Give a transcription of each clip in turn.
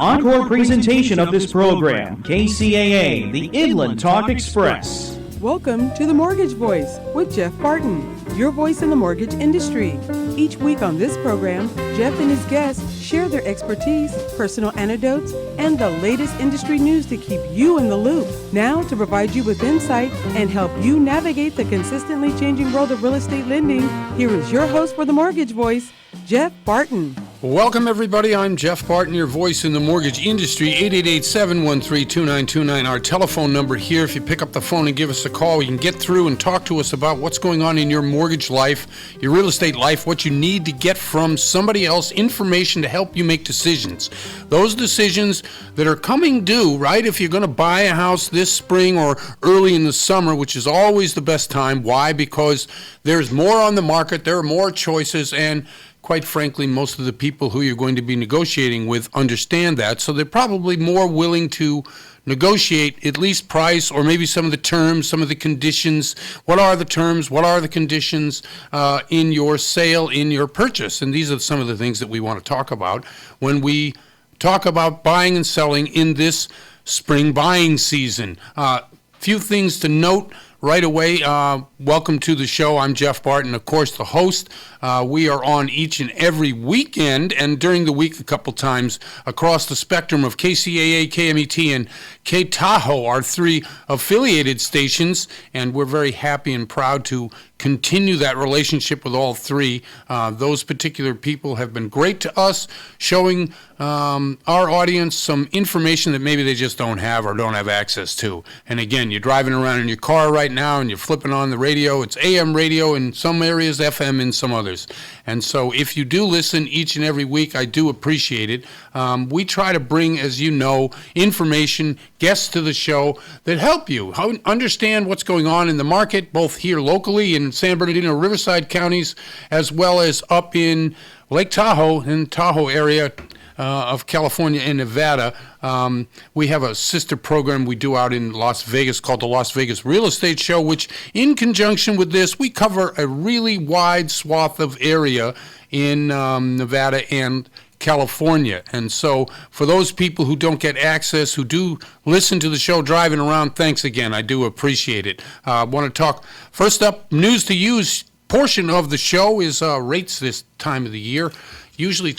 Encore presentation of this program, KCAA, the Inland Talk Express. Welcome to The Mortgage Voice with Jeff Barton, your voice in the mortgage industry. Each week on this program, Jeff and his guests share their expertise, personal anecdotes, and the latest industry news to keep you in the loop. Now, to provide you with insight and help you navigate the consistently changing world of real estate lending, here is your host for The Mortgage Voice, Jeff Barton. Welcome, everybody. I'm Jeff Barton, your voice in the mortgage industry. 888-713-2929, our telephone number here. If you pick up the phone and give us a call, you can get through and talk to us about what's going on in your mortgage life, your real estate life, what you need to get from somebody else, information to help you make decisions. Those decisions that are coming due, right? If you're going to buy a house this spring or early in the summer, which is always the best time. Why? Because there's more on the market, there are more choices, and quite frankly, most of the people who you're going to be negotiating with understand that, so they're probably more willing to negotiate at least price or maybe some of the terms, some of the conditions. What are the terms? What are the conditions in your sale, in your purchase? And these are some of the things that we want to talk about when we talk about buying and selling in this spring buying season. Few things to note right away. Welcome to the show. I'm Jeff Barton, of course, the host. We are on each and every weekend and during the week a couple times across the spectrum of KCAA, KMET, and K-Tahoe, our three affiliated stations, and we're very happy and proud to continue that relationship with all three. Those particular people have been great to us, showing our audience some information that maybe they just don't have or don't have access to. And again, you're driving around in your car right now and you're flipping on the radio. It's AM radio in some areas, FM in some others. And so if you do listen each and every week, I do appreciate it. We try to bring, as you know, information, guests to the show that help you understand what's going on in the market, both here locally in San Bernardino, Riverside counties, as well as up in Lake Tahoe, in Tahoe area of California and Nevada. We have a sister program we do out in Las Vegas called the Las Vegas Real Estate Show, which in conjunction with this, we cover a really wide swath of area in Nevada and California. And so for those people who don't get access, who do listen to the show driving around, thanks again. I do appreciate it. I want to talk, first up, news to use portion of the show is rates this time of the year. Usually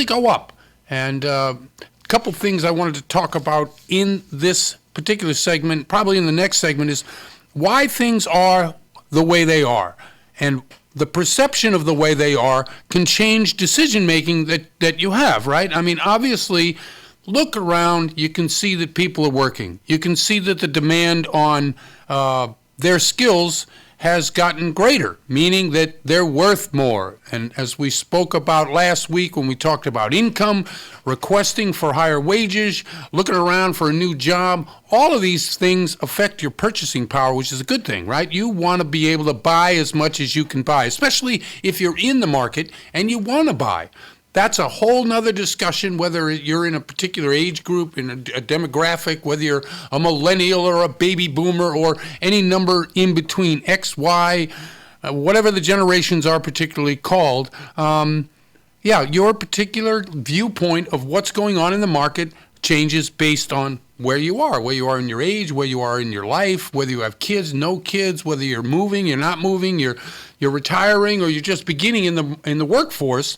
go up. And a couple things I wanted to talk about in this particular segment, probably in the next segment, is why things are the way they are. And the perception of the way they are can change decision-making that you have, right? I mean, obviously, look around, you can see that people are working. You can see that the demand on their skills has gotten greater, meaning that they're worth more. And as we spoke about last week when we talked about income, requesting for higher wages, looking around for a new job, all of these things affect your purchasing power, which is a good thing, right? You want to be able to buy as much as you can buy, especially if you're in the market and you want to buy. That's a whole nother discussion, whether you're in a particular age group, in a demographic, whether you're a millennial or a baby boomer or any number in between, X, Y, whatever the generations are particularly called. Your particular viewpoint of what's going on in the market changes based on where you are in your age, where you are in your life, whether you have kids, no kids, whether you're moving, you're not moving, you're retiring, or you're just beginning in the workforce.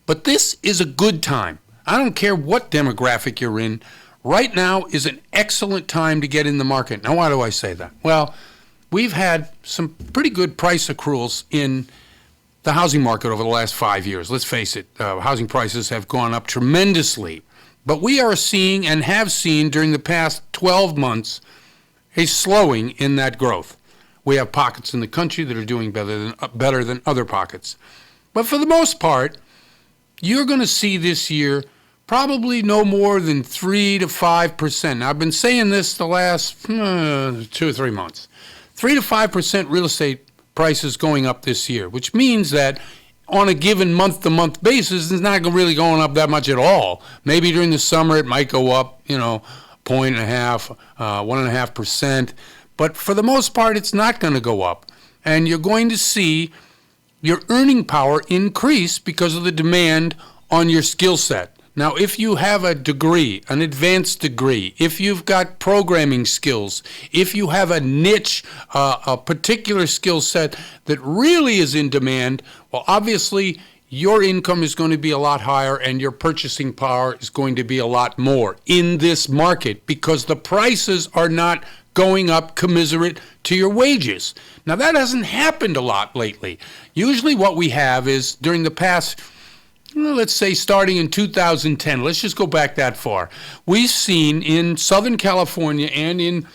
But this is a good time. I don't care what demographic you're in. Right now is an excellent time to get in the market. Now, why do I say that? Well, we've had some pretty good price accruals in the housing market over the last 5 years. Let's face it, housing prices have gone up tremendously. But we are seeing and have seen during the past 12 months a slowing in that growth. We have pockets in the country that are doing better than other pockets. But for the most part, you're going to see this year probably no more than 3 to 5%. Now, I've been saying this the last 2 or 3 months. 3 to 5% real estate prices going up this year, which means that on a given month-to-month basis, it's not really going up that much at all. Maybe during the summer it might go up, 1.5%, 1.5%. But for the most part, it's not going to go up. And you're going to see your earning power increase because of the demand on your skill set. Now, if you have a degree, an advanced degree, if you've got programming skills, if you have a niche, a particular skill set that really is in demand, well, obviously, your income is going to be a lot higher and your purchasing power is going to be a lot more in this market because the prices are not going up commensurate to your wages. Now, that hasn't happened a lot lately. Usually what we have is during the past, let's say starting in 2010, let's just go back that far, we've seen in Southern California and in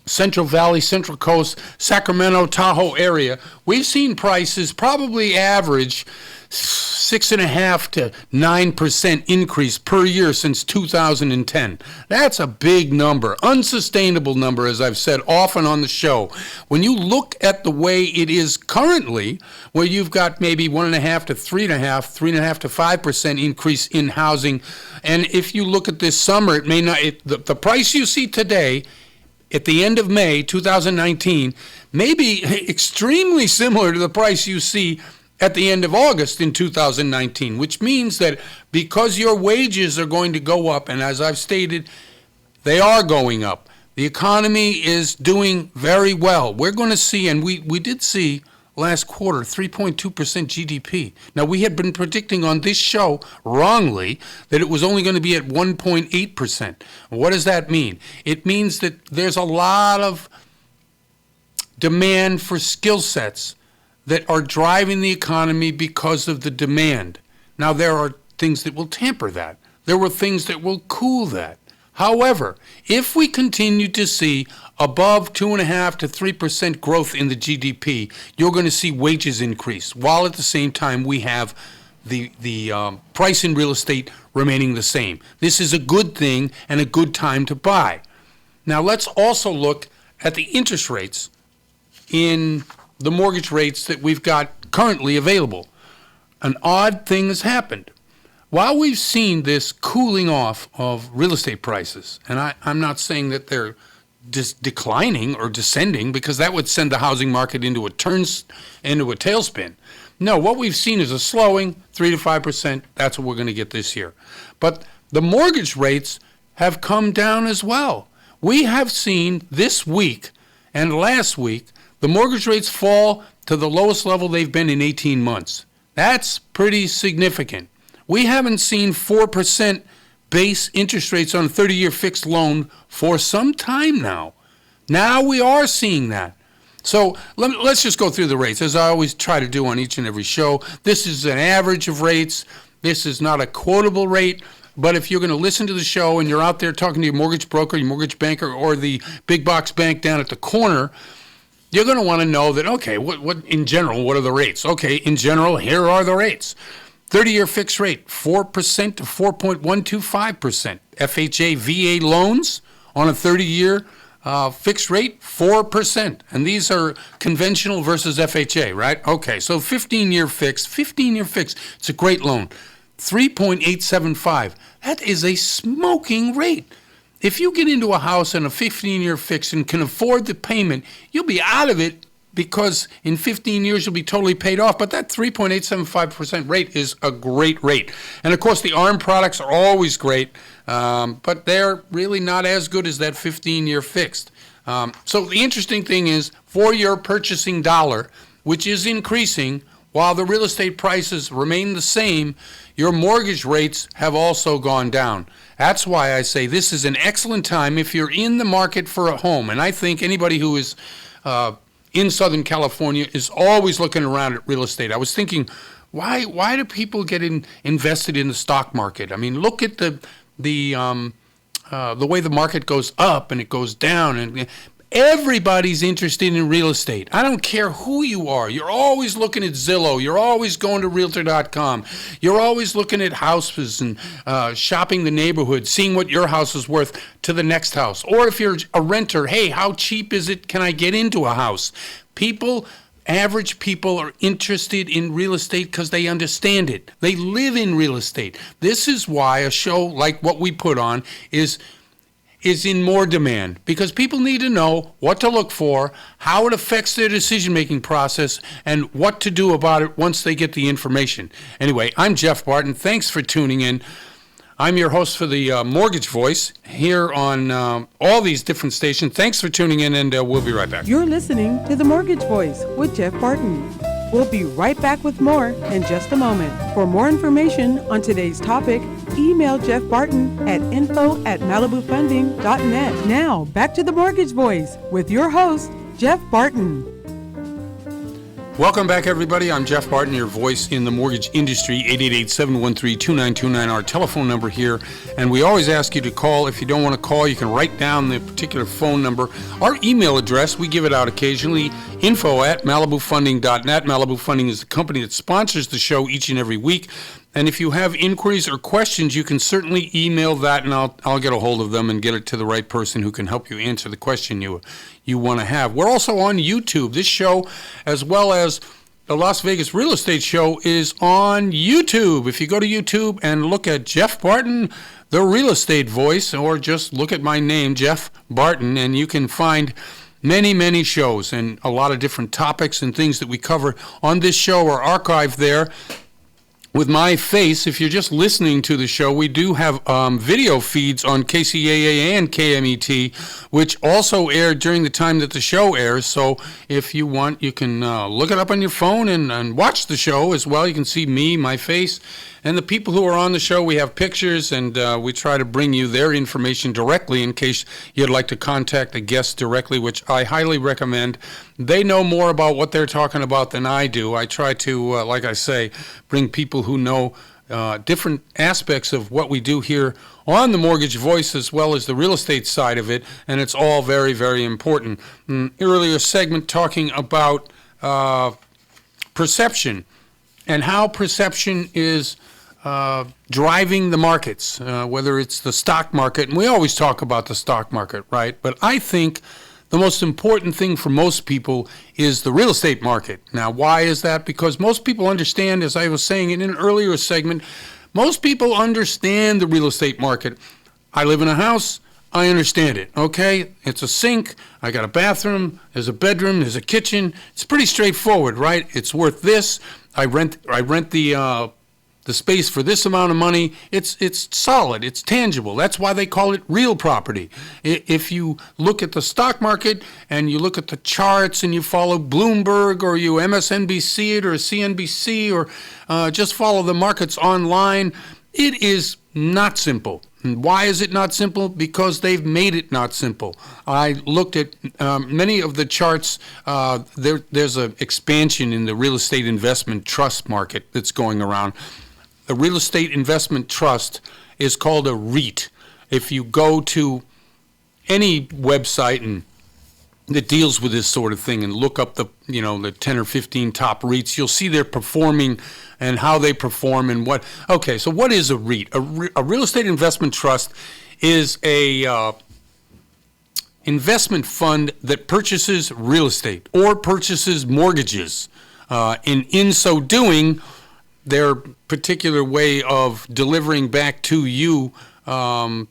Central Valley, Central Coast, Sacramento, Tahoe area, we've seen prices probably average 6.5% to 9% increase per year since 2010. That's a big number, unsustainable number, as I've said often on the show. When you look at the way it is currently, where you've got maybe 1.5% to 3.5% to 5% increase in housing, and if you look at this summer, it may not. The price you see today at the end of May 2019 may be extremely similar to the price you see at the end of August in 2019, which means that because your wages are going to go up, and as I've stated, they are going up, the economy is doing very well. We're going to see, and we did see last quarter, 3.2% GDP. Now, we had been predicting on this show wrongly that it was only going to be at 1.8%. What does that mean? It means that there's a lot of demand for skill sets that are driving the economy because of the demand. Now, there are things that will temper that. There were things that will cool that. However, if we continue to see above 2.5% to 3% growth in the GDP, you're going to see wages increase, while at the same time we have the price in real estate remaining the same. This is a good thing and a good time to buy. Now, let's also look at the interest rates in the mortgage rates that we've got currently available. An odd thing has happened. While we've seen this cooling off of real estate prices, and I'm not saying that they're declining or descending, because that would send the housing market into a tailspin. No, what we've seen is a slowing, 3 to 5%. That's what we're going to get this year. But the mortgage rates have come down as well. We have seen this week and last week the mortgage rates fall to the lowest level they've been in 18 months. That's pretty significant. We haven't seen 4% base interest rates on a 30-year fixed loan for some time now. Now we are seeing that. So let's just go through the rates, as I always try to do on each and every show. This is an average of rates. This is not a quotable rate. But if you're going to listen to the show and you're out there talking to your mortgage broker, your mortgage banker, or the big box bank down at the corner, you're going to want to know that, okay, what in general, what are the rates? Okay, in general, here are the rates. 30-year fixed rate, 4% to 4.125%. FHA, VA loans on a 30-year fixed rate, 4%. And these are conventional versus FHA, right? Okay, so 15-year fixed, it's a great loan. 3.875. That is a smoking rate. If you get into a house and a 15-year fix and can afford the payment, you'll be out of it because in 15 years you'll be totally paid off. But that 3.875% rate is a great rate. And of course, the ARM products are always great, but they're really not as good as that 15-year fixed. So the interesting thing is, for your purchasing dollar, which is increasing, while the real estate prices remain the same, your mortgage rates have also gone down. That's why I say this is an excellent time if you're in the market for a home. And I think anybody who is in Southern California is always looking around at real estate. I was thinking, why do people get invested in the stock market? I mean, look at the way the market goes up and it goes down, and everybody's interested in real estate. I don't care who you are. You're always looking at Zillow. You're always going to Realtor.com. You're always looking at houses and shopping the neighborhood, seeing what your house is worth to the next house. Or if you're a renter, hey, how cheap is it? Can I get into a house? Average people are interested in real estate because they understand it. They live in real estate. This is why a show like what we put on is is in more demand because people need to know what to look for, how it affects their decision-making process, and what to do about it once they get the information. Anyway, I'm Jeff Barton. Thanks for tuning in. I'm your host for the Mortgage Voice here on all these different stations. Thanks for tuning in, and we'll be right back. You're listening to The Mortgage Voice with Jeff Barton. We'll be right back with more in just a moment. For more information on today's topic, email Jeff Barton at info@malibufunding.net. Now, back to The Mortgage Voice with your host, Jeff Barton. Welcome back, everybody. I'm Jeff Barton, your voice in the mortgage industry. 888-713-2929, our telephone number here. And we always ask you to call. If you don't want to call, you can write down the particular phone number. Our email address, we give it out occasionally, info@malibufunding.net. Malibu Funding is the company that sponsors the show each and every week. And if you have inquiries or questions, you can certainly email that, and I'll get a hold of them and get it to the right person who can help you answer the question you want to have. We're also on YouTube. This show, as well as the Las Vegas Real Estate Show, is on YouTube. If you go to YouTube and look at Jeff Barton, the Real Estate Voice, or just look at my name, Jeff Barton, and you can find many, many shows and a lot of different topics and things that we cover on this show are archived there with my face. If you're just listening to the show, we do have video feeds on KCAA and KMET, which also air during the time that the show airs. So if you want, you can look it up on your phone and watch the show as well. You can see me, my face, and the people who are on the show. We have pictures, and we try to bring you their information directly in case you'd like to contact a guest directly, which I highly recommend. They know more about what they're talking about than I do. I try to, like I say, bring people who know different aspects of what we do here on the Mortgage Voice as well as the real estate side of it, and it's all very, very important. Earlier segment talking about perception and how perception is driving the markets, whether it's the stock market, and we always talk about the stock market, right? But I think the most important thing for most people is the real estate market. Now, why is that? Because most people understand, as I was saying in an earlier segment, most people understand the real estate market. I live in a house, I understand it, okay? It's a sink, I got a bathroom, there's a bedroom, there's a kitchen. It's pretty straightforward, right? It's worth this. I rent the space for this amount of money. It's solid, it's tangible. That's why they call it real property. If you look at the stock market and you look at the charts and you follow Bloomberg or you MSNBC it or CNBC or just follow the markets online, it is not simple. And why is it not simple? Because they've made it not simple. I looked at many of the charts. There's an expansion in the real estate investment trust market that's going around. The real estate investment trust is called a REIT. If you go to any website and that deals with this sort of thing and look up the 10 or 15 top REITs, you'll see they're performing and how they perform and what. Okay, so what is a REIT? A real estate investment trust is a investment fund that purchases real estate or purchases mortgages. In so doing, their particular way of delivering back to you on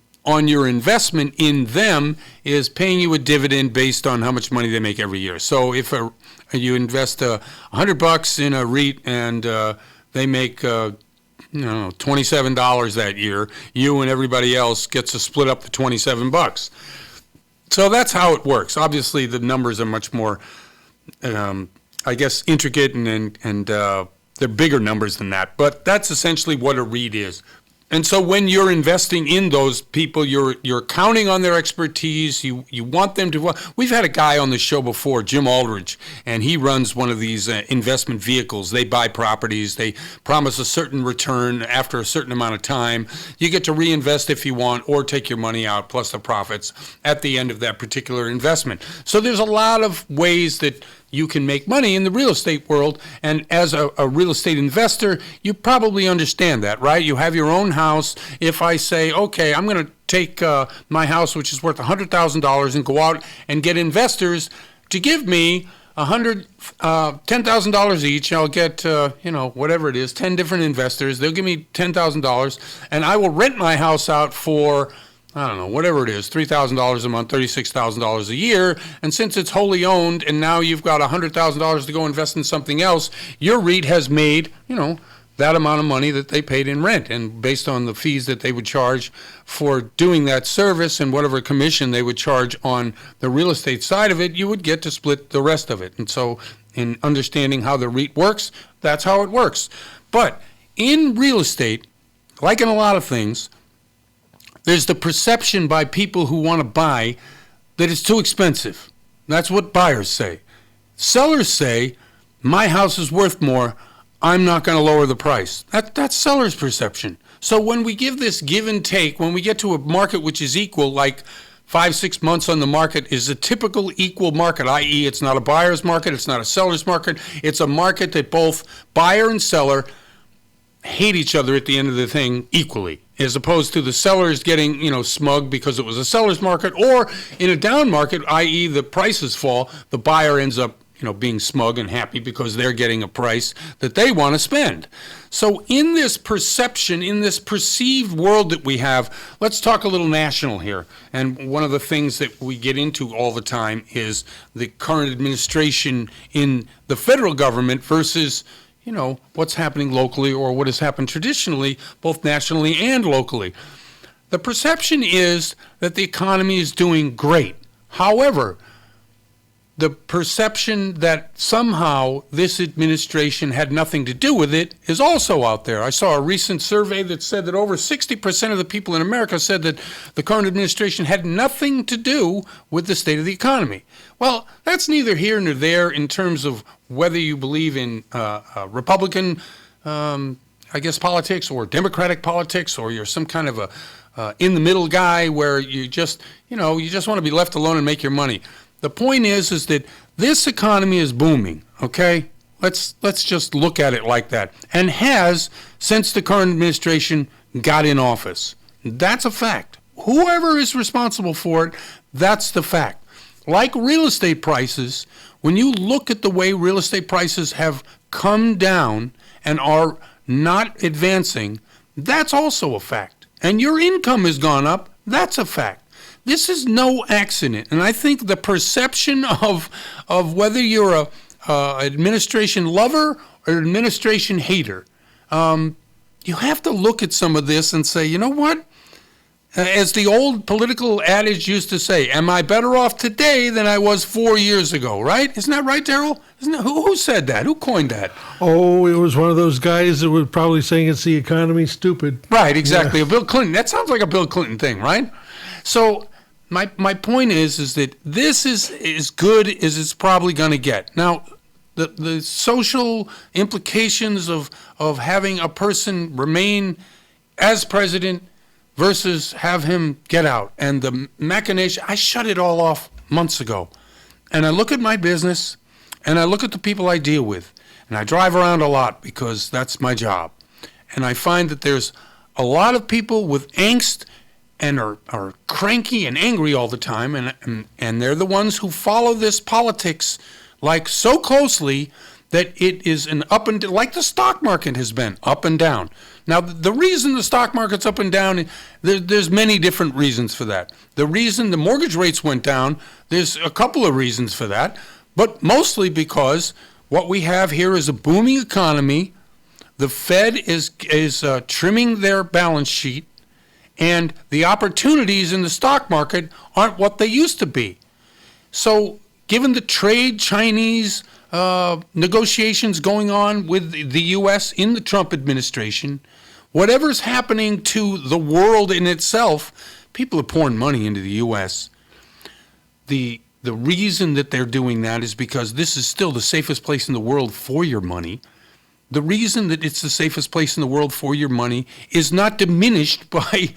your investment in them is paying you a dividend based on how much money they make every year. So if you invest $100 in a REIT and they make $27 that year, you and everybody else gets to split up the $27. So that's how it works. Obviously, the numbers are much more, intricate and they're bigger numbers than that, but that's essentially what a REIT is. And so when you're investing in those people, you're counting on their expertise. You want them to. We've had a guy on the show before, Jim Aldridge, and he runs one of these investment vehicles. They buy properties. They promise a certain return after a certain amount of time. You get to reinvest if you want, or take your money out plus the profits at the end of that particular investment. So there's a lot of ways that you can make money in the real estate world, and as a real estate investor, you probably understand that, right? You have your own house. If I say, okay, I'm going to take my house, which is worth $100,000, and go out and get investors to give me $10,000 each. I'll get, whatever it is, 10 different investors. They'll give me $10,000, and I will rent my house out for I don't know, whatever it is, $3,000 a month, $36,000 a year. And since it's wholly owned and now you've got $100,000 to go invest in something else, your REIT has made, that amount of money that they paid in rent. And based on the fees that they would charge for doing that service and whatever commission they would charge on the real estate side of it, you would get to split the rest of it. And so in understanding how the REIT works, that's how it works. But in real estate, like in a lot of things, there's the perception by people who want to buy that it's too expensive. That's what buyers say. Sellers say, my house is worth more, I'm not going to lower the price. That's seller's perception. So when we give this give and take, when we get to a market which is equal, like 5-6 months on the market is a typical equal market, i.e. it's not a buyer's market, it's not a seller's market, it's a market that both buyer and seller hate each other at the end of the thing equally, as opposed to the sellers getting, smug because it was a seller's market, or in a down market, i.e. the prices fall, the buyer ends up, being smug and happy because they're getting a price that they want to spend. So in this perception, in this perceived world that we have, let's talk a little national here. And one of the things that we get into all the time is the current administration in the federal government versus what's happening locally or what has happened traditionally, both nationally and locally. The perception is that the economy is doing great. However, the perception that somehow this administration had nothing to do with it is also out there. I saw a recent survey that said that over 60% of the people in America said that the current administration had nothing to do with the state of the economy. Well, that's neither here nor there in terms of whether you believe in Republican, politics or Democratic politics, or you're some kind of a in-the-middle guy where you just want to be left alone and make your money. The point is that this economy is booming, okay? Let's just look at it like that, and has since the current administration got in office. That's a fact. Whoever is responsible for it, that's the fact. Like real estate prices, when you look at the way real estate prices have come down and are not advancing, that's also a fact. And your income has gone up, that's a fact. This is no accident, and I think the perception of whether you're a administration lover or administration hater, you have to look at some of this and say, you know what? As the old political adage used to say, am I better off today than I was 4 years ago, right? Isn't that right, Daryl? Who said that? Who coined that? Oh, it was one of those guys that was probably saying it's the economy, stupid. Right, exactly. Yeah. Bill Clinton. That sounds like a Bill Clinton thing, right? So my point is that this is as good as it's probably going to get. Now, the social implications of having a person remain as president versus have him get out, and the machination, I shut it all off months ago. And I look at my business, and I look at the people I deal with, and I drive around a lot because that's my job. And I find that there's a lot of people with angst and are cranky and angry all the time, and they're the ones who follow this politics like so closely that it is an up and down, like the stock market has been up and down. Now, the reason the stock market's up and down, there's many different reasons for that. The reason the mortgage rates went down, there's a couple of reasons for that, but mostly because what we have here is a booming economy. The Fed is trimming their balance sheet, and the opportunities in the stock market aren't what they used to be. So given the trade Chinese negotiations going on with the U.S. in the Trump administration, whatever's happening to the world in itself, people are pouring money into the U.S. The reason that they're doing that is because this is still the safest place in the world for your money. The reason that it's the safest place in the world for your money is not diminished by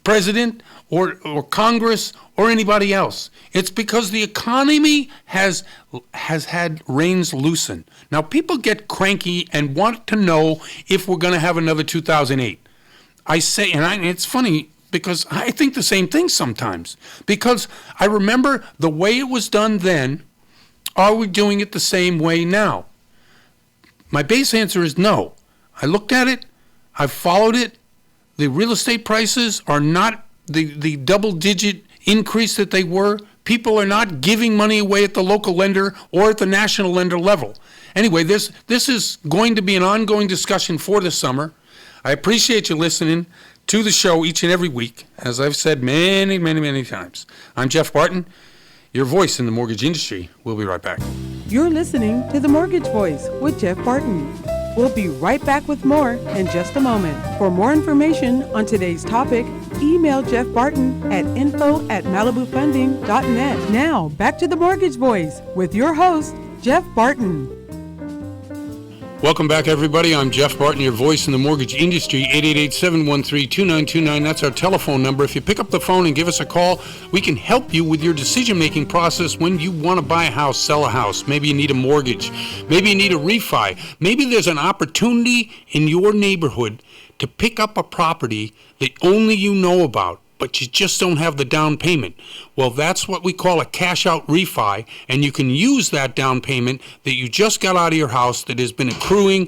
president or Congress or anybody else. It's because the economy has had reins loosened. Now, people get cranky and want to know if we're going to have another 2008. I say, it's funny because I think the same thing sometimes. Because I remember the way it was done then. Are we doing it the same way now? My base answer is no. I looked at it. I've followed it. The real estate prices are not the double-digit increase that they were, people are not giving money away at the local lender or at the national lender level. Anyway, this is going to be an ongoing discussion for the summer. I appreciate you listening to the show each and every week, as I've said many, many, many times. I'm Jeff Barton, your voice in the mortgage industry. We'll be right back. You're listening to The Mortgage Voice with Jeff Barton. We'll be right back with more in just a moment. For more information on today's topic, email Jeff Barton at info@malibufunding.net. Now, back to The Mortgage Voice with your host, Jeff Barton. Welcome back, everybody. I'm Jeff Barton, your voice in the mortgage industry. 888-713-2929. That's our telephone number. If you pick up the phone and give us a call, we can help you with your decision-making process when you want to buy a house, sell a house. Maybe you need a mortgage. Maybe you need a refi. Maybe there's an opportunity in your neighborhood to pick up a property that only you know about, but you just don't have the down payment. Well, that's what we call a cash-out refi, and you can use that down payment that you just got out of your house that has been accruing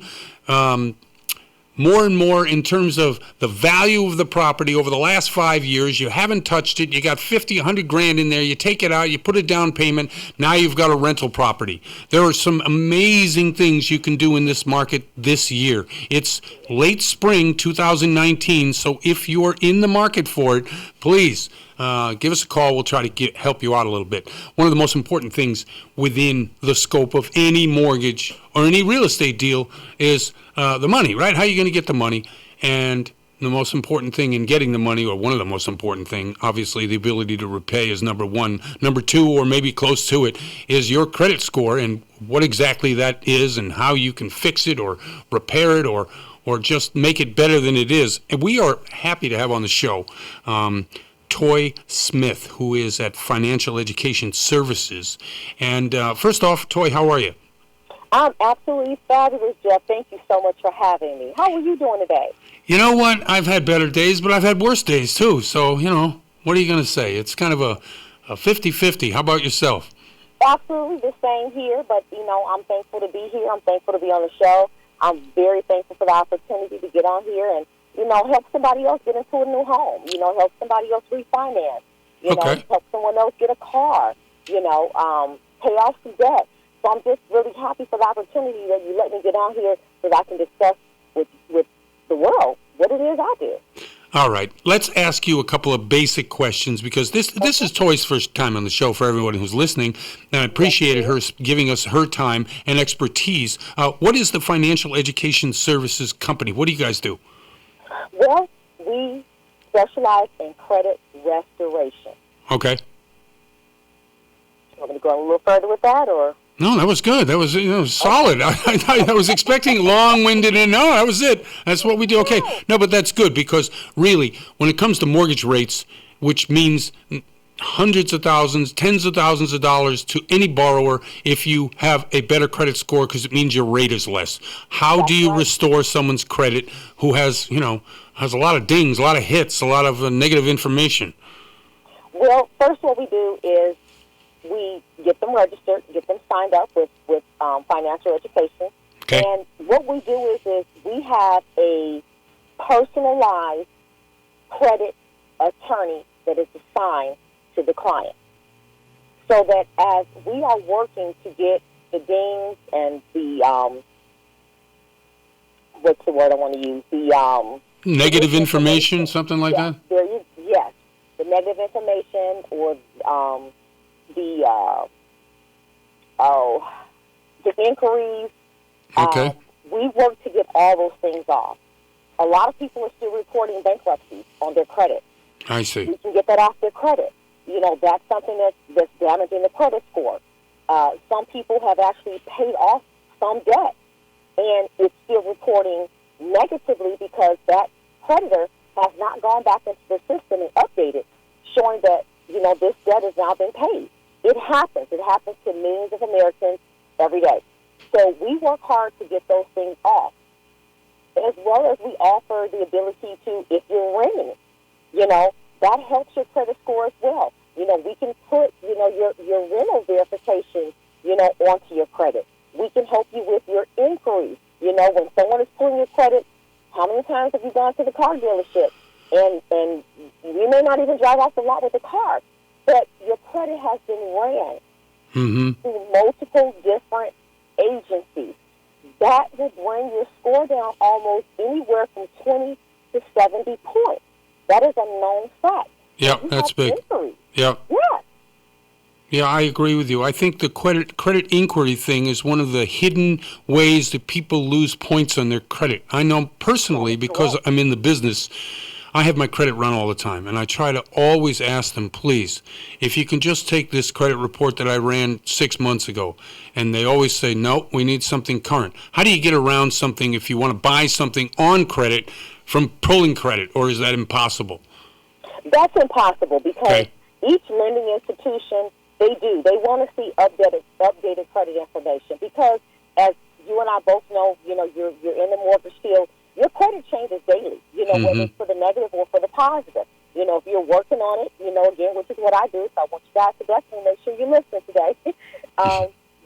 more and more in terms of the value of the property over the last 5 years. You haven't touched it. You got 50, 100 grand in there. You take it out, you put a down payment. Now you've got a rental property. There are some amazing things you can do in this market this year. It's late spring 2019, so if you're in the market for it, please give us a call. We'll try to help you out a little bit. One of the most important things within the scope of any mortgage or any real estate deal is the money, right? How are you going to get the money? And the most important thing in getting the money, or one of the most important thing, obviously the ability to repay is number one. Number two, or maybe close to it, is your credit score and what exactly that is and how you can fix it or repair it or just make it better than it is. And we are happy to have on the show Toy Smith, who is at Financial Education Services. And first off, Toy, how are you? I'm absolutely fabulous, Jeff. Thank you so much for having me. How are you doing today? You know what? I've had better days, but I've had worse days too. So, what are you going to say? It's kind of a 50-50. How about yourself? Absolutely the same here, but, I'm thankful to be here. I'm thankful to be on the show. I'm very thankful for the opportunity to get on here and, help somebody else get into a new home, help somebody else refinance, help someone else get a car, pay off some debt. So I'm just really happy for the opportunity that you let me get on here so that I can discuss with the world what it is I do. All right. Let's ask you a couple of basic questions because this is Toy's first time on the show for everyone who's listening, and I appreciated her giving us her time and expertise. What is the Financial Education Services Company? What do you guys do? Well, we specialize in credit restoration. Okay. You want me to go a little further with that, or? No, that was good. That was solid. I was expecting long-winded, and no, that was it. That's what we do. Okay. No, but that's good because really, when it comes to mortgage rates, which means hundreds of thousands, tens of thousands of dollars to any borrower if you have a better credit score because it means your rate is less. How do you restore someone's credit who has a lot of dings, a lot of hits, a lot of negative information? Well, first what we do is we get them registered, get them signed up with financial education. Okay. And what we do is we have a personalized credit attorney that is assigned to the client. So that as we are working to get the dings and the, what's the word I want to use? The negative information, something like that? Yes. The negative information or the inquiries. Okay. We work to get all those things off. A lot of people are still reporting bankruptcy on their credit. I see. We can get that off their credit. That's something that's damaging the credit score. Some people have actually paid off some debt, and it's still reporting negatively because that creditor has not gone back into the system and updated, showing that, this debt has now been paid. It happens. It happens to millions of Americans every day. So we work hard to get those things off, as well as we offer the ability to, if you're renting, that helps your credit score as well. We can put, your rental verification, onto your credit. We can help you with your inquiries. When someone is pulling your credit, how many times have you gone to the car dealership and You may not even drive off the lot with a car, but your credit has been ran through multiple different agencies. That will bring your score down almost anywhere from 20 to 70 points. That is a known fact. Yeah, that's big. Yeah. Yeah. Yeah, I agree with you. I think the credit inquiry thing is one of the hidden ways that people lose points on their credit. I know personally, because I'm in the business, I have my credit run all the time, and I try to always ask them, please, if you can just take this credit report that I ran 6 months ago, and they always say, no, we need something current. How do you get around something if you want to buy something on credit from pulling credit, or is that impossible? That's impossible because each lending institution, they want to see updated credit information because, as you and I both know, you're in the mortgage field. Your credit changes daily, whether it's for the negative or for the positive. If you're working on it, again, which is what I do, so I want you guys to definitely make sure you listen today.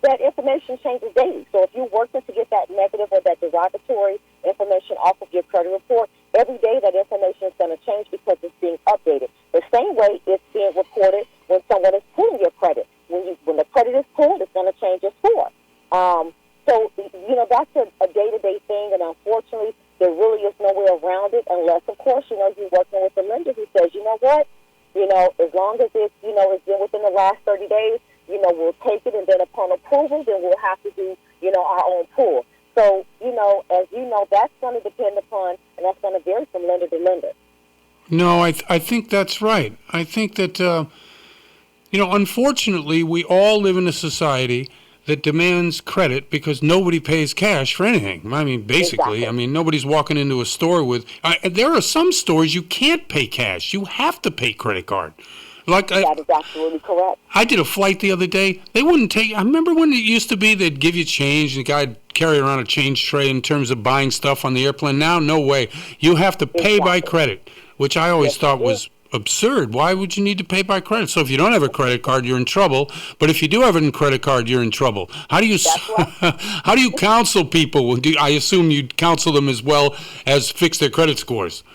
That information changes daily. So if you're working to get that negative or that derogatory information off of your credit report, every day that information is going to change because it's being updated. The same way it's being reported when someone is pulling your credit. When the credit is pulled, it's going to change your score. So, that's a day-to-day thing, and unfortunately, there really is no way around it unless, of course, you're working with a lender who says, you know what, as long as it's, it's been within the last 30 days, we'll take it, and then upon approval, then we'll have to do, our own pull. So, as you know, that's going to depend upon, and that's going to vary from lender to lender. No, I think that's right. I think that, unfortunately, we all live in a society that demands credit because nobody pays cash for anything. I mean, basically, Exactly. Nobody's walking into a store with... there are some stores you can't pay cash. You have to pay credit card. That is absolutely correct. I did a flight the other day. They wouldn't take... I remember when it used to be they'd give you change, and the guy'd carry around a change tray in terms of buying stuff on the airplane. Now, no way. You have to pay by credit, which I always thought was absurd. Why would you need to pay by credit? So if you don't have a credit card, you're in trouble. But if you do have a credit card, you're in trouble. How do you how do you counsel people? I assume you counsel them as well as fix their credit scores.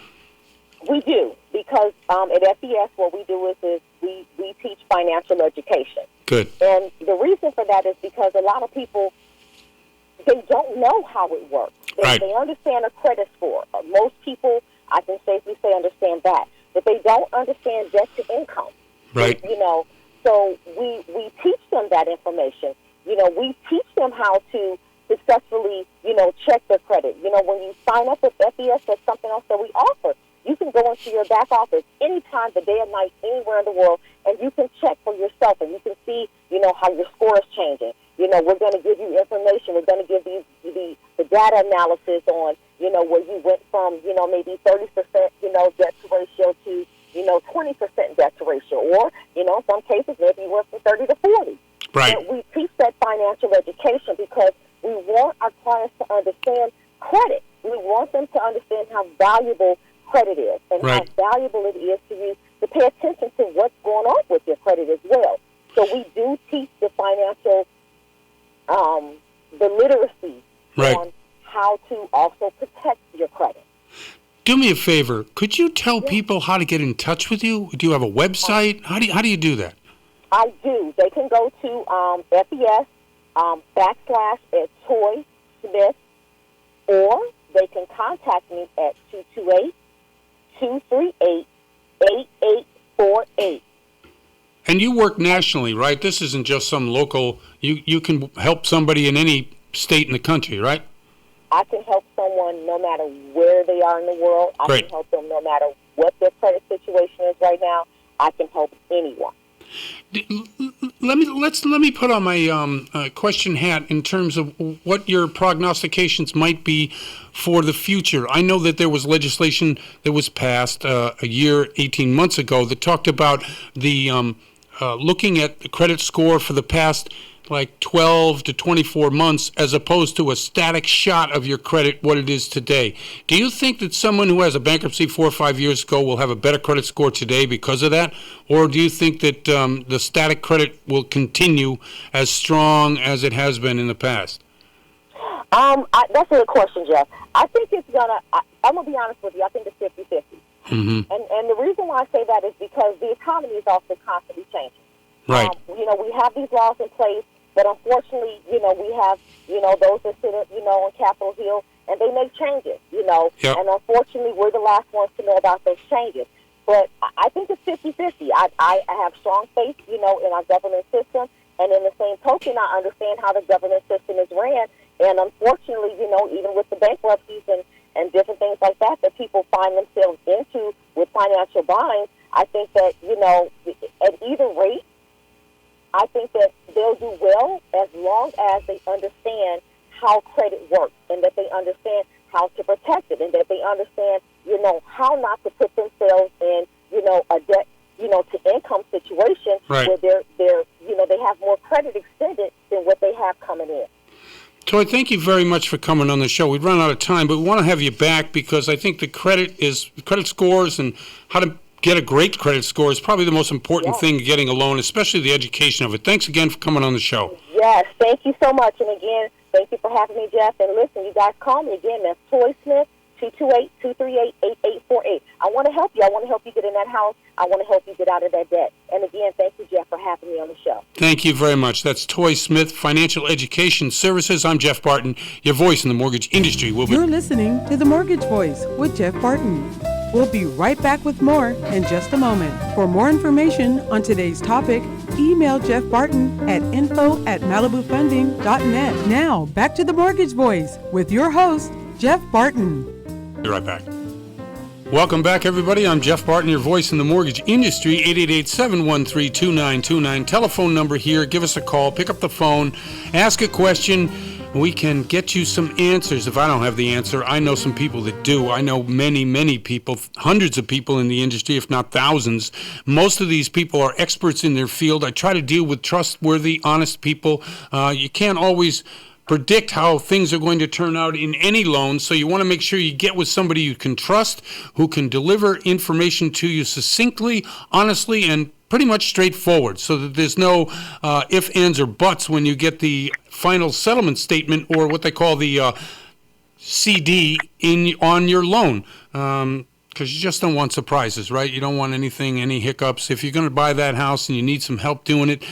We do, because at FES what we do is we teach financial education. Good. And the reason for that is because a lot of people, they don't know how it works. They understand a credit score. Most people, I can safely say, understand that. But they don't understand debt to income. Right. So we teach them that information. We teach them how to successfully, check their credit. When you sign up with FES, that's something else that we offer. You can go into your back office anytime, the day or night, anywhere in the world, and you can check for yourself, and you can see, how your score is changing. We're going to give you information. We're going to give you the data analysis on, where you went from, maybe 30%, debt to ratio to, 20% debt to ratio. Or, in some cases, maybe you went from 30 to 40. Right. And we teach that financial education because we want our clients to understand credit. We want them to understand how valuable credit is and how valuable it is to you to pay attention to what's going on with your credit as well. So we do teach the financial, the literacy on how to also protect your credit. Do me a favor. Could you tell people how to get in touch with you? Do you have a website? How do you do that? I do. They can go to FES / Toy Smith, or they can contact me at 228-238-8848. And you work nationally, right? This isn't just some local. You can help somebody in any state in the country, right? I can help someone no matter where they are in the world. I can help them no matter what their credit situation is right now. I can help anyone. Let me put on my question hat in terms of what your prognostications might be for the future. I know that there was legislation that was passed a year, 18 months ago that talked about the looking at the credit score for the past 12 to 24 months as opposed to a static shot of your credit, what it is today. Do you think that someone who has a bankruptcy 4 or 5 years ago will have a better credit score today because of that? Or do you think that the static credit will continue as strong as it has been in the past? That's a good question, Jeff. I think it's going to, I'm going to be honest with you, I think it's 50-50. And the reason why I say that is because the economy is also constantly changing. Right. We have these laws in place, but unfortunately, we have, those that sit, on Capitol Hill, and they make changes, Yep. and unfortunately, we're the last ones to know about those changes. But I think it's 50-50. I have strong faith, in our government system, and in the same token, I understand how the government system is ran, and unfortunately, even with the bankruptcies and different things like that people find themselves into with financial binds, I think that, at either rate, I think that they'll do well as long as they understand how credit works and that they understand how to protect it and that they understand, how not to put themselves in, a debt, to income situation right. where they have more credit extended than what they have coming in. Toy, thank you very much for coming on the show. We've run out of time, but we want to have you back because I think the credit scores and how to get a great credit score is probably the most important thing getting a loan, especially the education of it. Thanks again for coming on the show. Yes, thank you so much. And again, thank you for having me, Jeff. And listen, you guys call me again. That's Toy Smith, 228-238-8848. I want to help you. I want to help you get in that house. I want to help you get out of that debt. And again, thank you, Jeff, for having me on the show. Thank you very much. That's Toy Smith, Financial Education Services. I'm Jeff Barton, your voice in the mortgage industry. You're listening to The Mortgage Voice with Jeff Barton. We'll be right back with more in just a moment. For more information on today's topic, email Jeff Barton at info@malibufunding.net. Now, back to The Mortgage Voice with your host, Jeff Barton. Be right back. Welcome back, everybody. I'm Jeff Barton, your voice in the mortgage industry. 888-713-2929. Telephone number here. Give us a call. Pick up the phone. Ask a question. We can get you some answers. If I don't have the answer, I know some people that do. I know many, many people, hundreds of people in the industry, if not thousands. Most of these people are experts in their field. I try to deal with trustworthy, honest people. You can't always predict how things are going to turn out in any loan, so you want to make sure you get with somebody you can trust, who can deliver information to you succinctly, honestly, and pretty much straightforward, so that there's no ifs, ands, or buts when you get the final settlement statement or what they call the CD on your loan. Because you just don't want surprises, right? You don't want any hiccups. If you're going to buy that house and you need some help doing it,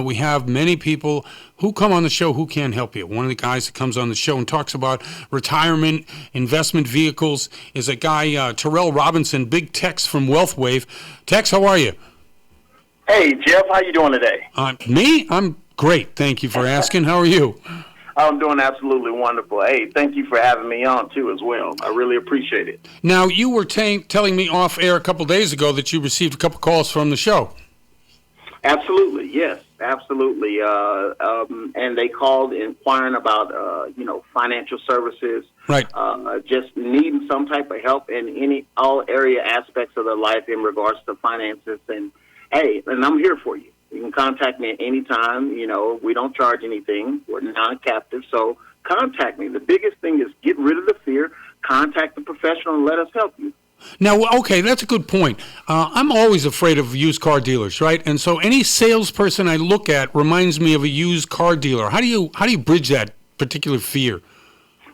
we have many people who come on the show who can help you. One of the guys that comes on the show and talks about retirement, investment vehicles is a guy, Terrell Robinson, Big Tex from WealthWave. Tex, how are you? Hey, Jeff, how you doing today? Me? I'm great. Thank you for asking. How are you? I'm doing absolutely wonderful. Hey, thank you for having me on, too, as well. I really appreciate it. Now, you were telling me off air a couple days ago that you received a couple calls from the show. Absolutely, yes, absolutely. And they called inquiring about, financial services. Right. Just needing some type of help in all area aspects of their life in regards to finances. And, hey, and I'm here for you. You can contact me at any time. We don't charge anything. We're non-captive, so contact me. The biggest thing is get rid of the fear, contact the professional, and let us help you. Now, okay, that's a good point. I'm always afraid of used car dealers, right? And so any salesperson I look at reminds me of a used car dealer. How do you bridge that particular fear?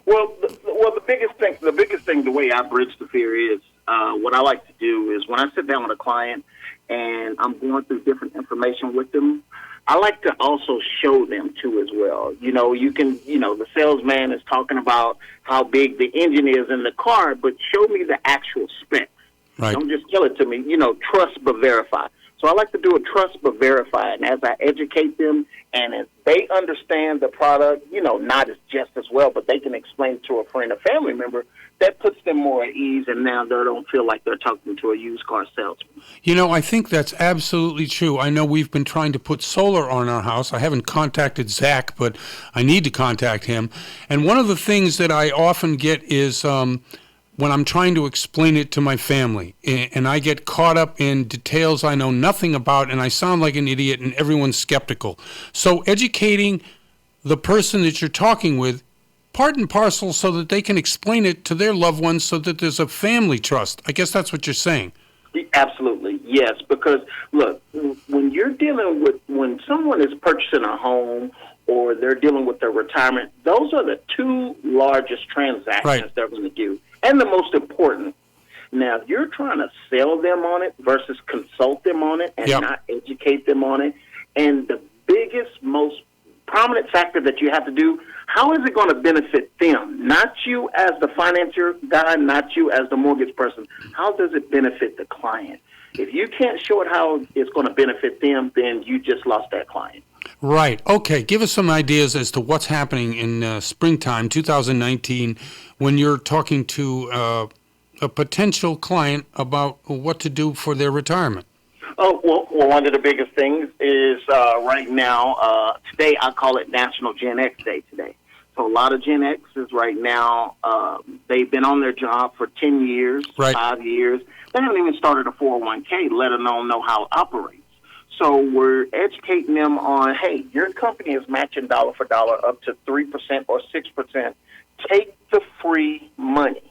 Well, the biggest thing, the way I bridge the fear is what I like to do is when I sit down with a client and I'm going through different information with them, I like to also show them too as well. The salesman is talking about how big the engine is in the car, but show me the actual specs. Right. Don't just tell it to me, trust but verify. So I like to do a trust but verify, and as I educate them and as they understand the product, not just as well, but they can explain it to a friend or family member, that puts them more at ease, and now they don't feel like they're talking to a used car salesman. I think that's absolutely true. I know we've been trying to put solar on our house. I haven't contacted Zach, but I need to contact him. And one of the things that I often get is when I'm trying to explain it to my family, and I get caught up in details I know nothing about, and I sound like an idiot, and everyone's skeptical. So educating the person that you're talking with, part and parcel, so that they can explain it to their loved ones so that there's a family trust. I guess that's what you're saying. Absolutely, yes, because, look, when someone is purchasing a home or they're dealing with their retirement, those are the two largest transactions they're going to do, and the most important. Now, if you're trying to sell them on it versus consult them on it and not educate them on it, and the biggest, most prominent factor that you have to do, how is it going to benefit them? Not you as the financier guy, not you as the mortgage person. How does it benefit the client? If you can't show it how it's going to benefit them, then you just lost that client. Right. Okay. Give us some ideas as to what's happening in springtime 2019 when you're talking to a potential client about what to do for their retirement. Oh, well, one of the biggest things is right now, today I call it National Gen X Day today. So a lot of Gen X's right now, they've been on their job for 10 years, 5 years. They haven't even started a 401k, let alone know how it operates. So we're educating them on, hey, your company is matching dollar for dollar up to 3% or 6%. Take the free money.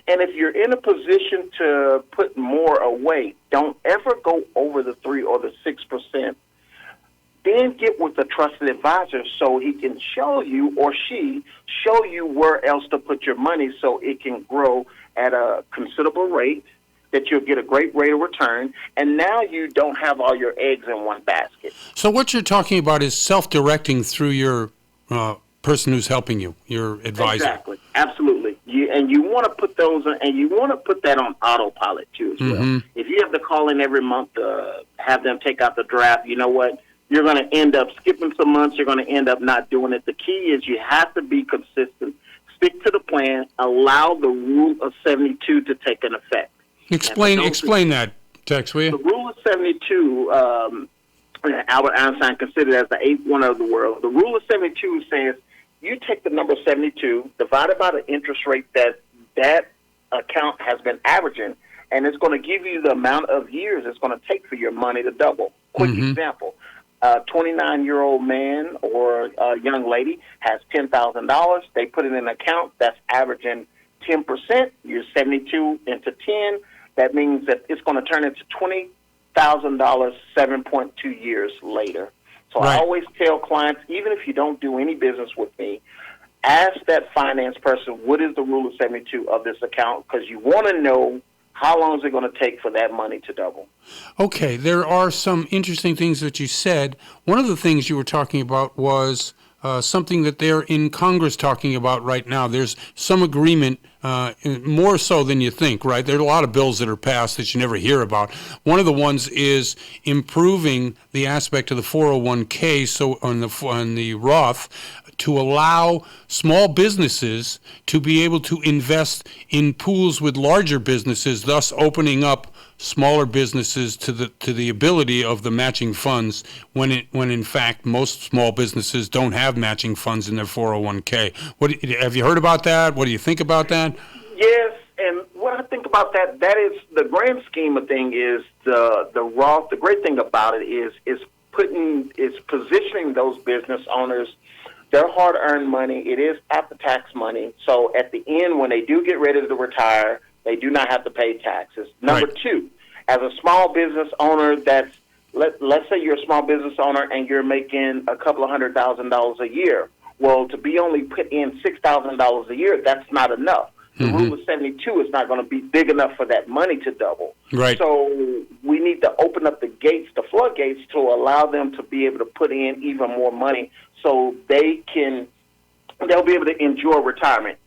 And if you're in a position to put more away, don't ever go over the 3 or the 6%. Then get with a trusted advisor so he can show you or she show you where else to put your money so it can grow at a considerable rate, that you'll get a great rate of return, and now you don't have all your eggs in one basket. So what you're talking about is self-directing through your person who's helping you, your advisor. Exactly, absolutely. You want to put those, and you want to put that on autopilot too as well. If you have to call in every month to have them take out the draft, you know what? You're going to end up skipping some months. You're going to end up not doing it. The key is you have to be consistent. Stick to the plan. Allow the rule of 72 to take an effect. Explain that, Tex, will you? The rule of 72, Albert Einstein considered as the eighth wonder of the world. The rule of 72 says you take the number 72, divided by the interest rate that account has been averaging, and it's going to give you the amount of years it's going to take for your money to double. Quick example. A 29-year-old man or a young lady has $10,000. They put it in an account that's averaging 10%. You're 72 into 10. That means that it's going to turn into $20,000 7.2 years later. So I always tell clients, even if you don't do any business with me, ask that finance person, what is the rule of 72 of this account? Because you want to know how long is it going to take for that money to double. Okay, there are some interesting things that you said. One of the things you were talking about was something that they're in Congress talking about right now. There's some agreement, more so than you think, right? There are a lot of bills that are passed that you never hear about. One of the ones is improving the aspect of the 401k, so on the Roth, to allow small businesses to be able to invest in pools with larger businesses, thus opening up smaller businesses to the ability of the matching funds when in fact most small businesses don't have matching funds in their 401k. Have you heard about that? What do you think about that? Yes, and what I think about that is the grand scheme of thing is the Roth. The great thing about it is positioning those business owners. Their hard-earned money, it is after-tax money. So at the end, when they do get ready to retire, they do not have to pay taxes. Number two, as a small business owner, let's say you're a small business owner and you're making a couple of $100,000 a year. Well, to be only put in $6,000 a year, that's not enough. The rule of 72 is not going to be big enough for that money to double. Right. So we need to open up the floodgates, to allow them to be able to put in even more money so they'll be able to enjoy retirement.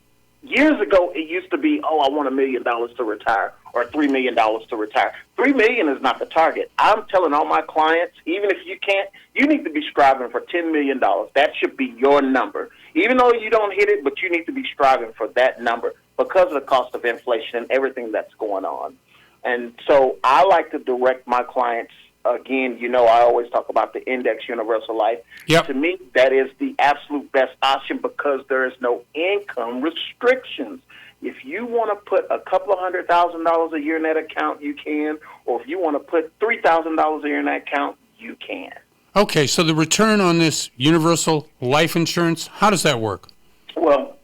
Years ago, it used to be, I want $1 million to retire or $3 million to retire. $3 million is not the target. I'm telling all my clients, even if you can't, you need to be striving for $10 million. That should be your number. Even though you don't hit it, but you need to be striving for that number because of the cost of inflation and everything that's going on. And so I like to direct my clients. Again, I always talk about the Index Universal Life. Yep. To me, that is the absolute best option because there is no income restrictions. If you want to put a couple of $100,000 a year in that account, you can. Or if you want to put $3,000 a year in that account, you can. Okay, so the return on this universal life insurance, how does that work? Well,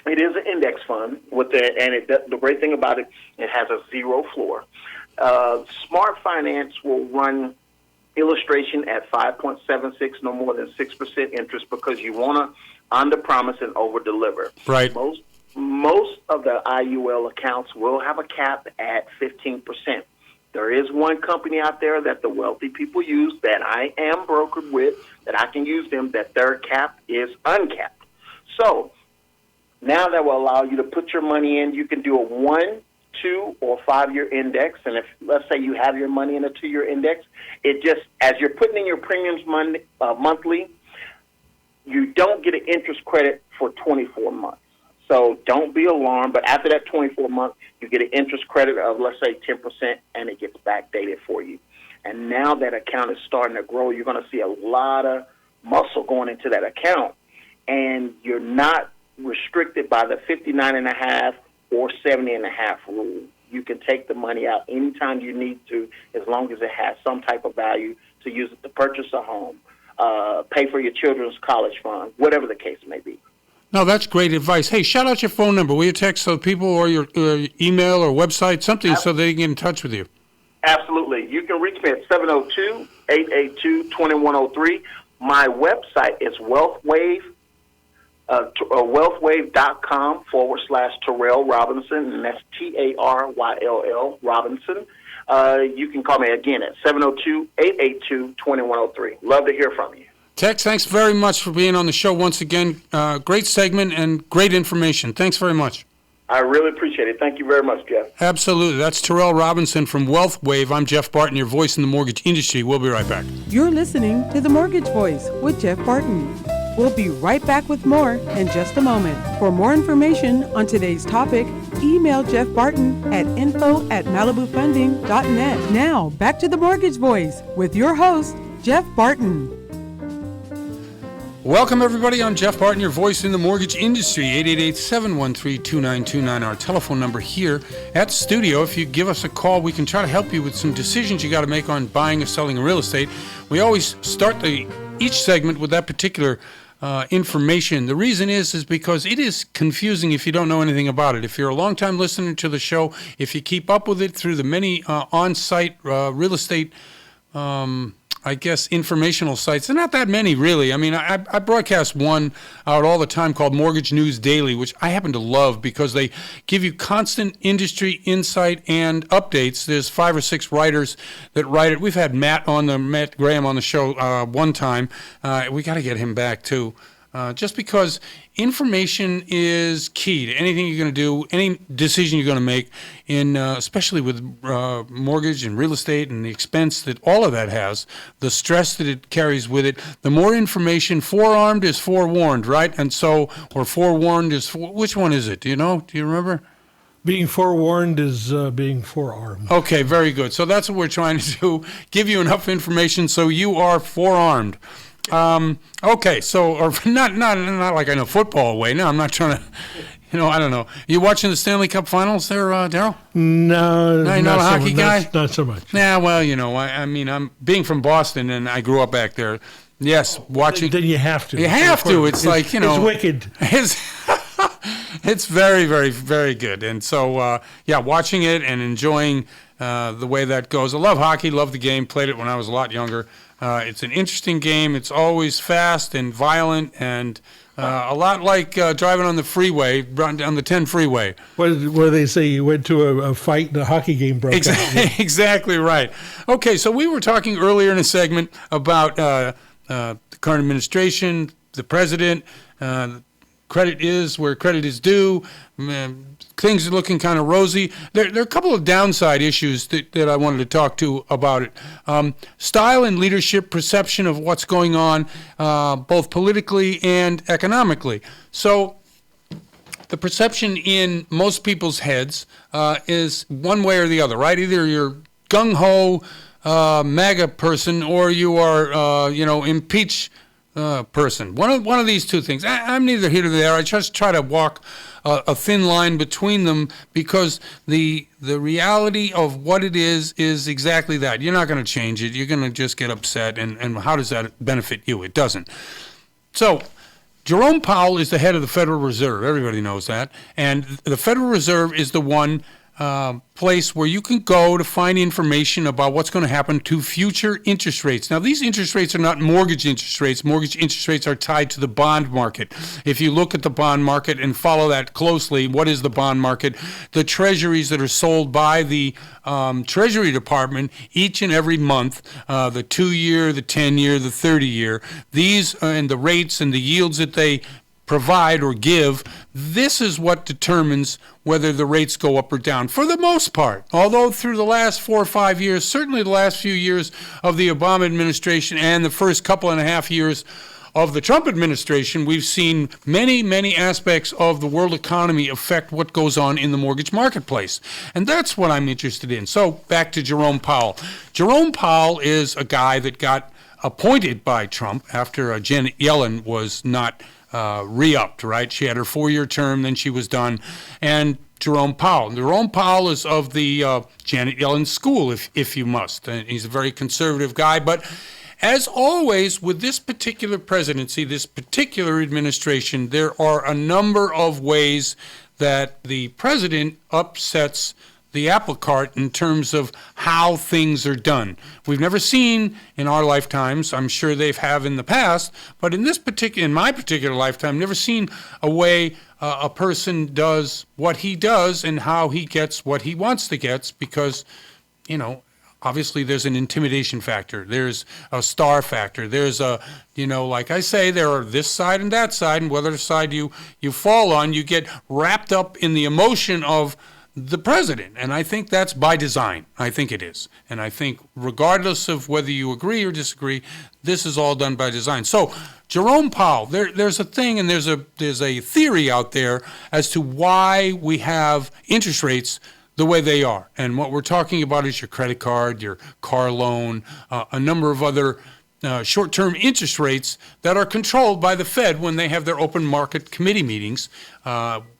it is an index fund, the great thing about it, it has a zero floor. Smart Finance will run illustration at 5.76, no more than 6% interest, because you want to under-promise and over-deliver. Right. most of the IUL accounts will have a cap at 15%. There is one company out there that the wealthy people use that I am brokered with, that I can use them, that their cap is uncapped. So now that will allow you to put your money in. You can do a 1, 2, or 5-year index. And if, let's say, you have your money in a 2-year index, it just, as you're putting in your premiums monthly, you don't get an interest credit for 24 months. So don't be alarmed. But after that 24 months, you get an interest credit of, let's say, 10%, and it gets backdated for you. And now that account is starting to grow, you're going to see a lot of muscle going into that account. And you're not restricted by the 59.5 or 70.5 rule. You can take the money out anytime you need to, as long as it has some type of value to use it to purchase a home, pay for your children's college fund, whatever the case may be. No, that's great advice. Hey, shout out your phone number. Will you text so people, or your email or website, something so they can get in touch with you? Absolutely. You can reach me at 702-882-2103. My website is wealthwave.com/Terrell Robinson, and that's Tarryll Robinson. You can call me again at 702-882-2103. Love to hear from you. Tex, thanks very much for being on the show once again. Great segment and great information. Thanks very much. I really appreciate it. Thank you very much, Jeff. Absolutely. That's Terrell Robinson from Wealth Wave. I'm Jeff Barton, your voice in the mortgage industry. We'll be right back. You're listening to The Mortgage Voice with Jeff Barton. We'll be right back with more in just a moment. For more information on today's topic, email Jeff Barton at info@malibufunding.net. Now, back to The Mortgage Voice with your host, Jeff Barton. Welcome, everybody. I'm Jeff Barton, your voice in the mortgage industry. 888-713-2929, our telephone number here at the studio. If you give us a call, we can try to help you with some decisions you got to make on buying or selling real estate. We always start each segment with that particular information. The reason is because it is confusing if you don't know anything about it. If you're a long-time listener to the show, if you keep up with it through the many on-site real estate informational sites. They're not that many, really. I mean, I broadcast one out all the time called Mortgage News Daily, which I happen to love because they give you constant industry insight and updates. There's 5 or 6 writers that write it. We've had Matt Graham on the show one time. We got to get him back, too. Just because information is key to anything you're going to do, any decision you're going to make, especially with mortgage and real estate and the expense that all of that has, the stress that it carries with it. The more information, forearmed is forewarned, right? And so, or forewarned is, which one is it? Do you know? Do you remember? Being forewarned is being forearmed. Okay, very good. So that's what we're trying to do, give you enough information so you are forearmed. Okay, so, or not like I know football way. No, I'm not trying to, I don't know. You watching the Stanley Cup Finals there, Daryl? No, you're not a hockey guy? Not so much. Nah, well, I mean, I'm being from Boston and I grew up back there. Yes, watching. Then you have to. You have to. It's like, It's wicked. It's very, very, very good. And so, watching it and enjoying the way that goes. I love hockey, love the game, played it when I was a lot younger. It's an interesting game. It's always fast and violent and a lot like driving on the freeway, on the 10 freeway. What do they say? You went to a fight and a hockey game broke out. Exactly right. Okay, so we were talking earlier in a segment about the current administration, the president, credit is where credit is due. Things are looking kind of rosy. There are a couple of downside issues that I wanted to talk to about it. Style and leadership perception of what's going on, both politically and economically. So the perception in most people's heads is one way or the other, right? Either you're gung-ho MAGA person or you are, impeach person. One of these two things. I'm neither here nor there. I just try to walk a thin line between them because the reality of what it is exactly that. You're not going to change it. You're going to just get upset. And how does that benefit you? It doesn't. So Jerome Powell is the head of the Federal Reserve. Everybody knows that. And the Federal Reserve is the one place where you can go to find information about what's going to happen to future interest rates. Now, these interest rates are not mortgage interest rates. Mortgage interest rates are tied to the bond market. If you look at the bond market and follow that closely, what is the bond market? The treasuries that are sold by the Treasury Department each and every month, the 2-year, the 10-year, the 30-year, these and the rates and the yields that they provide or give, this is what determines whether the rates go up or down for the most part. Although through the last 4 or 5 years, certainly the last few years of the Obama administration and the first couple and a half years of the Trump administration, we've seen many, many aspects of the world economy affect what goes on in the mortgage marketplace. And that's what I'm interested in. So back to Jerome Powell. Jerome Powell is a guy that got appointed by Trump after Janet Yellen was not re-upped, right? She had her 4-year term, then she was done. And Jerome Powell is of the Janet Yellen school, if you must. And he's a very conservative guy. But as always, with this particular presidency, this particular administration, there are a number of ways that the president upsets the apple cart in terms of how things are done. We've never seen in our lifetimes, I'm sure they have in the past, but in my particular lifetime, never seen a way a person does what he does and how he gets what he wants to get, because, obviously there's an intimidation factor. There's a star factor. There's like I say, there are this side and that side, and whether side you fall on, you get wrapped up in the emotion of the president. And I think that's by design. I think it is. And I think regardless of whether you agree or disagree, this is all done by design. So Jerome Powell, there's a thing and there's a theory out there as to why we have interest rates the way they are. And what we're talking about is your credit card, your car loan, a number of other short-term interest rates that are controlled by the Fed when they have their open market committee meetings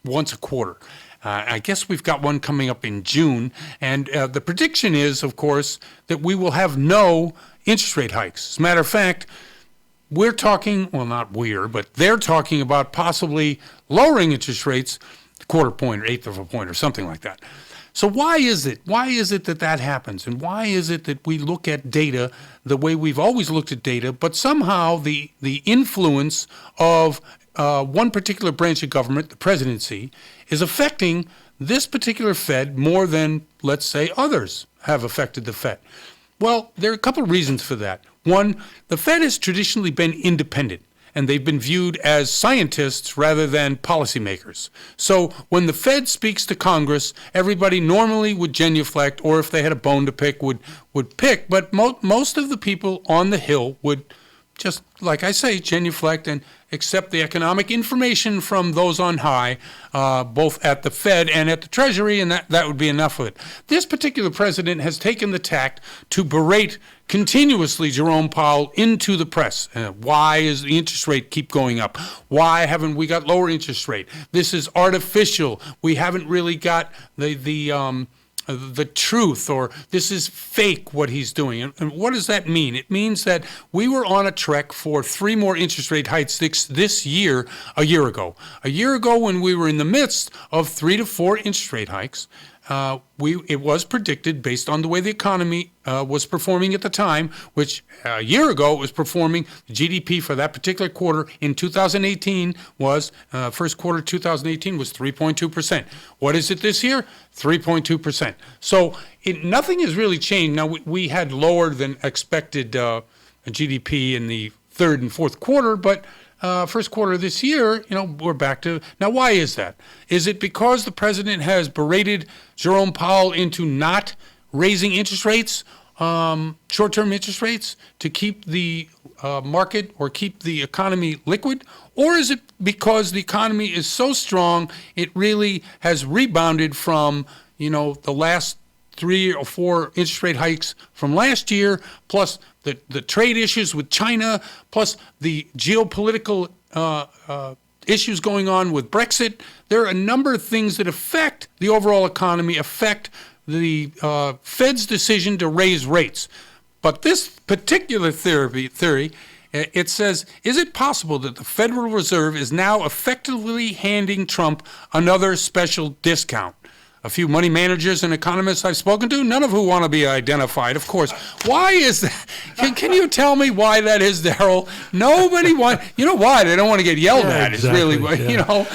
once a quarter. I guess we've got one coming up in June, and the prediction is, of course, that we will have no interest rate hikes. As a matter of fact, we're talking, well, not we're, but they're talking about possibly lowering interest rates a quarter point or eighth of a point or something like that. So why is it? Why is it that happens? And why is it that we look at data the way we've always looked at data, but somehow the influence of one particular branch of government, the presidency, is affecting this particular Fed more than, let's say, others have affected the Fed? Well, there are a couple of reasons for that. One, the Fed has traditionally been independent, and they've been viewed as scientists rather than policymakers. So when the Fed speaks to Congress, everybody normally would genuflect, or if they had a bone to pick, would pick. But most of the people on the Hill would just, like I say, genuflect and accept the economic information from those on high, both at the Fed and at the Treasury, and that would be enough of it. This particular president has taken the tact to berate continuously Jerome Powell into the press. Why is the interest rate keep going up? Why haven't we got lower interest rate? This is artificial. We haven't really got the truth, or this is fake what he's doing. And what does that mean? It means that we were on a trek for 3 more interest rate hikes this year a year ago. A year ago, when we were in the midst of 3 to 4 interest rate hikes, it was predicted based on the way the economy was performing at the time, which a year ago it was performing. GDP for that particular quarter in 2018 was, first quarter 2018 was 3.2%. What is it this year? 3.2%. So nothing has really changed. Now, we had lower than expected GDP in the third and fourth quarter, but first quarter of this year, we're back to. Now, why is that? Is it because the president has berated Jerome Powell into not raising interest rates, short-term interest rates, to keep the market or keep the economy liquid? Or is it because the economy is so strong, it really has rebounded from, the last 3 or 4 interest rate hikes from last year, plus the trade issues with China, plus the geopolitical issues going on with Brexit? There are a number of things that affect the overall economy, affect the Fed's decision to raise rates. But this particular theory, it says, is it possible that the Federal Reserve is now effectively handing Trump another special discount? a few money managers and economists I've spoken to, none of who want to be identified, of course. Why is that? Can you tell me why that is, Daryl? Nobody wants, you know why? They don't want to get yelled at. Exactly, It's really, you know.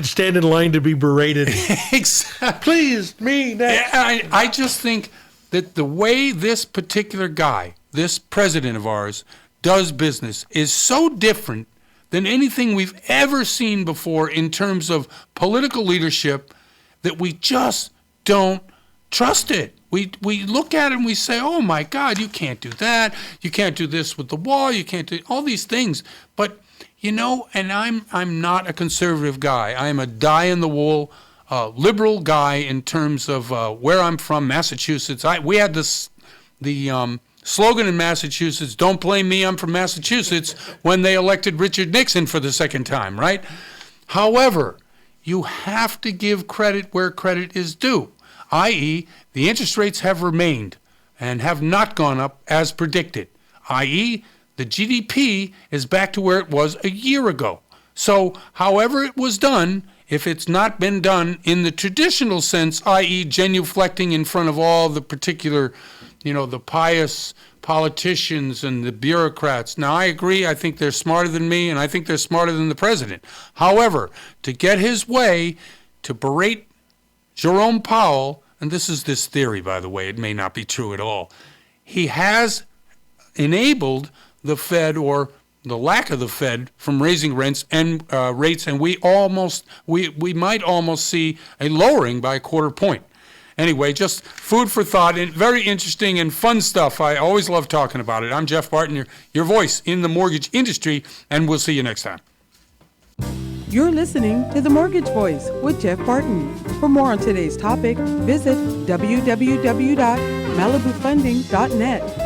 Stand in line to be berated. Exactly. Please, me, next. I just think that the way this particular guy, this president of ours, does business is so different than anything we've ever seen before in terms of political leadership that we just don't trust it. We look at it and we say, oh my God, you can't do that. You can't do this with the wall. You can't do all these things. But, you know, and I'm not a conservative guy. I am a die-in-the-wool liberal guy in terms of where I'm from, Massachusetts. We had the slogan in Massachusetts, don't blame me, I'm from Massachusetts, when they elected Richard Nixon for the second time, right? However, you have to give credit where credit is due, i.e., the interest rates have remained and have not gone up as predicted, i.e., the GDP is back to where it was a year ago. So, however it was done, if it's not been done in the traditional sense, i.e., genuflecting in front of all the particular, you know, the pious politicians and the bureaucrats. Now, I agree. I think they're smarter than me, and I think they're smarter than the president. However, to get his way, to berate Jerome Powell, and this is this theory, by the way, it may not be true at all, he has enabled the Fed, or the lack of the Fed, from raising rents and rates, and we might almost see a lowering by a quarter point. Anyway, just food for thought, and very interesting and fun stuff. I always love talking about it. I'm Jeff Barton, your voice in the mortgage industry, and we'll see you next time. You're listening to The Mortgage Voice with Jeff Barton. For more on today's topic, visit www.malibufunding.net.